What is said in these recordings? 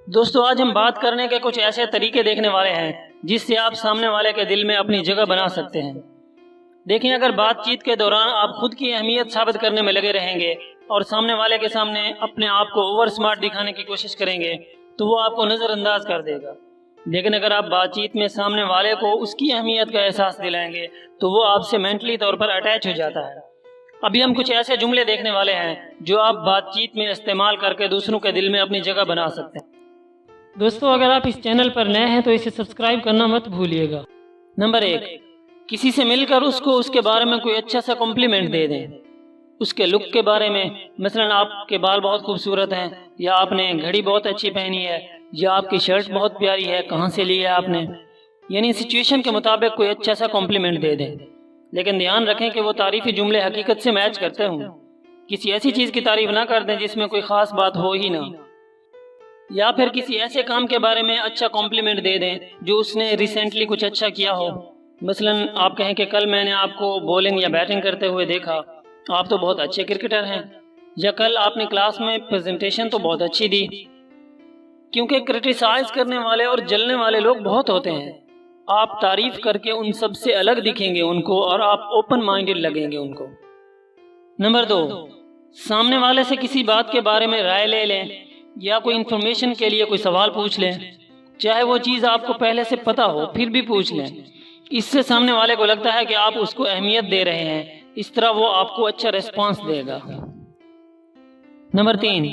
دوستو آج ہم بات کرنے کے کچھ ایسے طریقے دیکھنے والے ہیں جس سے آپ سامنے والے کے دل میں اپنی جگہ بنا سکتے ہیں۔ دیکھیں، اگر بات چیت کے دوران آپ خود کی اہمیت ثابت کرنے میں لگے رہیں گے اور سامنے والے کے سامنے اپنے آپ کو اوور سمارٹ دکھانے کی کوشش کریں گے تو وہ آپ کو نظر انداز کر دے گا، لیکن اگر آپ بات چیت میں سامنے والے کو اس کی اہمیت کا احساس دلائیں گے تو وہ آپ سے مینٹلی طور پر اٹیچ ہو جاتا ہے۔ ابھی ہم کچھ ایسے جملے دیکھنے والے ہیں جو آپ بات چیت میں استعمال کر کے دوسروں کے دل میں اپنی جگہ بنا سکتے ہیں۔ دوستو اگر آپ اس چینل پر نئے ہیں تو اسے سبسکرائب کرنا مت بھولیے گا۔ نمبر 1، کسی سے مل کر اس کو اس کے بارے میں کوئی اچھا سا کمپلیمنٹ دے دیں۔ اس کے لک کے بارے میں، مثلا آپ کے بال بہت خوبصورت ہیں، یا آپ نے گھڑی بہت اچھی پہنی ہے، یا آپ کی شرٹ بہت پیاری ہے، کہاں سے لی ہے آپ نے، یعنی سچویشن کے مطابق کوئی اچھا سا کمپلیمنٹ دے دیں، لیکن دھیان رکھیں کہ وہ تعریفی جملے حقیقت سے میچ کرتے ہوں۔ کسی ایسی چیز کی تعریف نہ کر دیں جس میں کوئی خاص بات ہو ہی نہ، یا پھر کسی ایسے کام کے بارے میں اچھا کمپلیمنٹ دے دیں جو اس نے ریسنٹلی کچھ اچھا کیا ہو۔ مثلا آپ کہیں کہ کل میں نے آپ کو بولنگ یا بیٹنگ کرتے ہوئے دیکھا، آپ تو بہت اچھے کرکٹر ہیں، یا کل آپ نے کلاس میں پریزنٹیشن تو بہت اچھی دی۔ کیونکہ کرٹیسائز کرنے والے اور جلنے والے لوگ بہت ہوتے ہیں، آپ تعریف کر کے ان سب سے الگ دکھیں گے ان کو، اور آپ اوپن مائنڈڈ لگیں گے ان کو۔ نمبر 2، سامنے والے سے کسی بات کے بارے میں رائے لے لیں یا کوئی انفارمیشن کے لیے کوئی سوال پوچھ لیں، چاہے وہ چیز آپ کو پہلے سے پتا ہو پھر بھی پوچھ لیں۔ اس سے سامنے والے کو لگتا ہے کہ آپ اس کو اہمیت دے رہے ہیں، اس طرح وہ آپ کو اچھا ریسپانس دے گا۔ نمبر 3،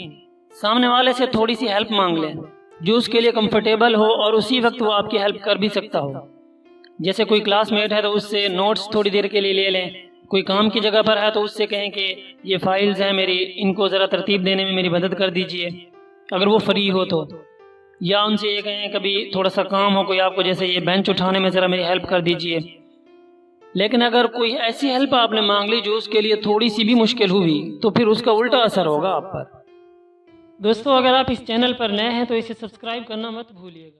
سامنے والے سے تھوڑی سی ہیلپ مانگ لیں جو اس کے لیے کمفرٹیبل ہو اور اسی وقت وہ آپ کی ہیلپ کر بھی سکتا ہو۔ جیسے کوئی کلاس میٹ ہے تو اس سے نوٹس تھوڑی دیر کے لیے لے لیں، کوئی کام کی جگہ پر ہے تو اس سے کہیں کہ یہ فائلز ہیں میری، ان کو ذرا ترتیب دینے میں میری مدد کر دیجئے اگر وہ فری ہو تو، یا ان سے یہ کہیں کبھی تھوڑا سا کام ہو کوئی آپ کو، جیسے یہ بینچ اٹھانے میں ذرا میری ہیلپ کر دیجئے۔ لیکن اگر کوئی ایسی ہیلپ آپ نے مانگ لی جو اس کے لیے تھوڑی سی بھی مشکل ہوئی تو پھر اس کا الٹا اثر ہوگا آپ پر۔ دوستو اگر آپ اس چینل پر نئے ہیں تو اسے سبسکرائب کرنا مت بھولیے گا۔